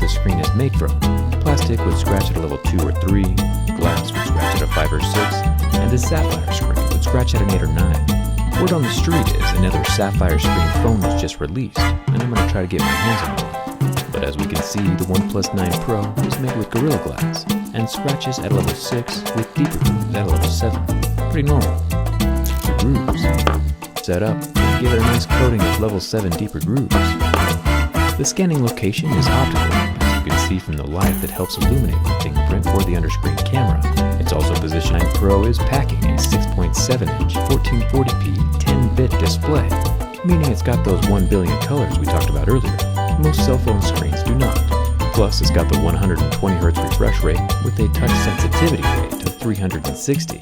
the screen is made from. Plastic would scratch at a level 2 or 3, glass would scratch at a 5 or 6, and this sapphire screen would scratch at an 8 or 9. Word on the street is another sapphire screen phone was just released, and I'm going to try to get my hands on one. But as we can see, the OnePlus 9 Pro is made with Gorilla Glass, and scratches at a level 6 with deeper grooves at a level 7. Pretty normal. The grooves set up to give it a nice coating of level 7 deeper grooves. The scanning location is optical, as you can see from the light that helps illuminate the fingerprint for the underscreen camera. It's also positioned. 9 Pro is packing a 6.7-inch 1440p 10-bit display, meaning it's got those 1 billion colors we talked about earlier. Most cell phone screens do not. Plus, it's got the 120Hz refresh rate with a touch sensitivity rate of 360,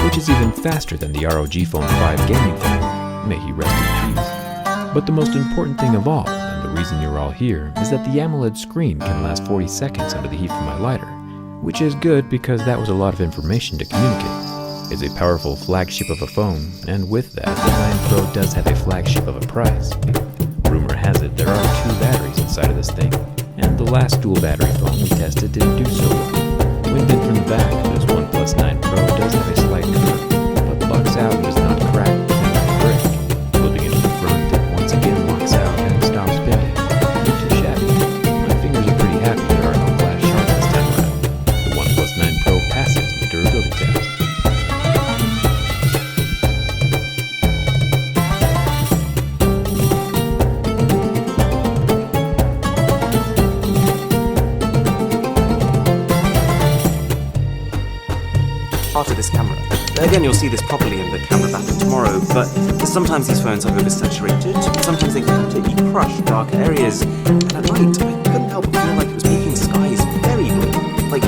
which is even faster than the ROG Phone 5 gaming phone. May he rest in peace. But the most important thing of all, and the reason you're all here, is that the AMOLED screen can last 40 seconds under the heat from my lighter, which is good because that was a lot of information to communicate. It's a powerful flagship of a phone, and with that, the 9 Pro does have a flagship of a price. Rumor has it there are 2 batteries inside of this thing, and the last dual battery phone we tested didn't do so well. Wind in from the back, this OnePlus 9 Pro does have a slight curve, but locks out and does not crack and break. Flipping into the front, it once again locks out and stops bending. Not too shabby. My fingers are pretty happy there are no flash shards this time around. The OnePlus 9 Pro passes the durability test. Part of this camera. Again, you'll see this properly in the camera battle tomorrow, but sometimes these phones are oversaturated, sometimes they can completely crush dark areas, and at night I couldn't help but feel like it was making skies very blue, like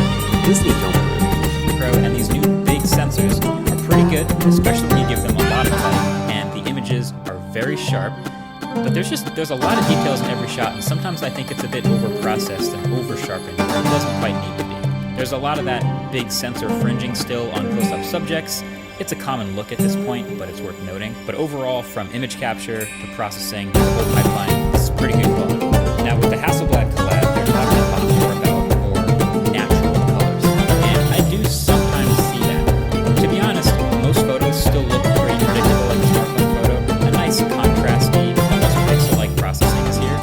Disney film blue. Pro and these new big sensors are pretty good, especially when you give them a lot of light, and the images are very sharp. But there's a lot of details in every shot, and sometimes I think it's a bit over-processed and over-sharpened, where it doesn't quite need to be. There's a lot of that big sensor fringing still on close-up subjects. It's a common look at this point, but it's worth noting. But overall, from image capture to processing, the whole pipeline is pretty good quality. Now with the Hasselblad collab, they're talking a lot more about more natural colors, and I do sometimes see that. To be honest, most photos still look pretty predictable like a smartphone photo. A nice contrasty, almost pixel-like processing is here,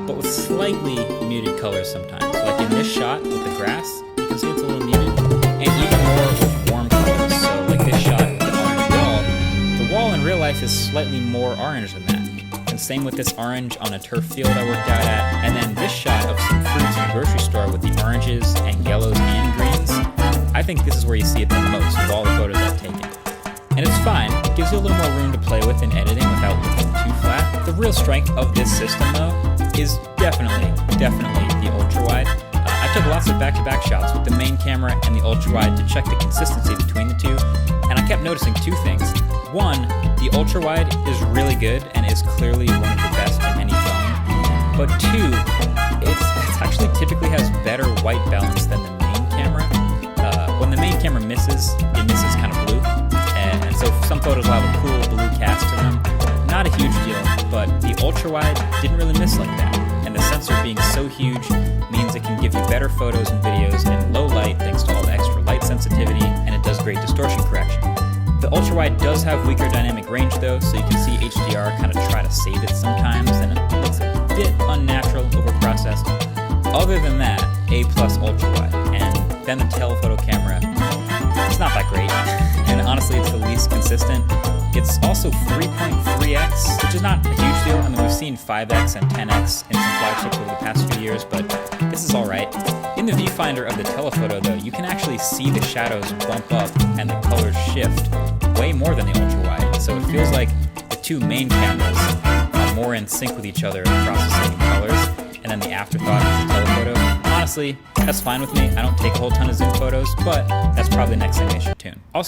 but with slightly muted colors sometimes. Like in this shot with the grass, you can see it's a little muted, and even more with warm colors. So like this shot with the orange wall, the wall in real life is slightly more orange than that. And same with this orange on a turf field I worked out at, and then this shot of some fruits in a grocery store with the oranges and yellows and greens. I think this is where you see it the most of all the photos I've taken. And it's fine, it gives you a little more room to play with in editing without looking too flat. The real strength of this system though is definitely the ultra-wide. I took lots of back-to-back shots with the main camera and the ultra-wide to check the consistency between the two, and I kept noticing 2 things. One, the ultra-wide is really good and is clearly one of the best in any phone. But 2, it actually typically has better white balance than the main camera. When the main camera misses, it misses kind of blue, and so some photos will have a cool blue cast to them. Not a huge deal, but the ultra-wide didn't really miss like that. And the sensor being so huge means it can give you better photos and videos in low light thanks to all the extra light sensitivity, and it does great distortion correction. The ultra-wide does have weaker dynamic range though, so you can see HDR kind of try to save it sometimes, and it looks a bit unnatural, overprocessed. Other than that, A+ ultra-wide, and then the telephoto camera, it's not that great, and honestly it's the least consistent. It's also 3.3x, which is not a huge deal. I mean, we've seen 5x and 10x in some flagships over the past few years, but this is all right. In the viewfinder of the telephoto, though, you can actually see the shadows bump up and the colors shift way more than the ultra-wide. So it feels like the 2 main cameras are more in sync with each other in processing colors, and then the afterthought is the telephoto. Honestly, that's fine with me. I don't take a whole ton of zoom photos, but that's probably the next thing they should tune. Also,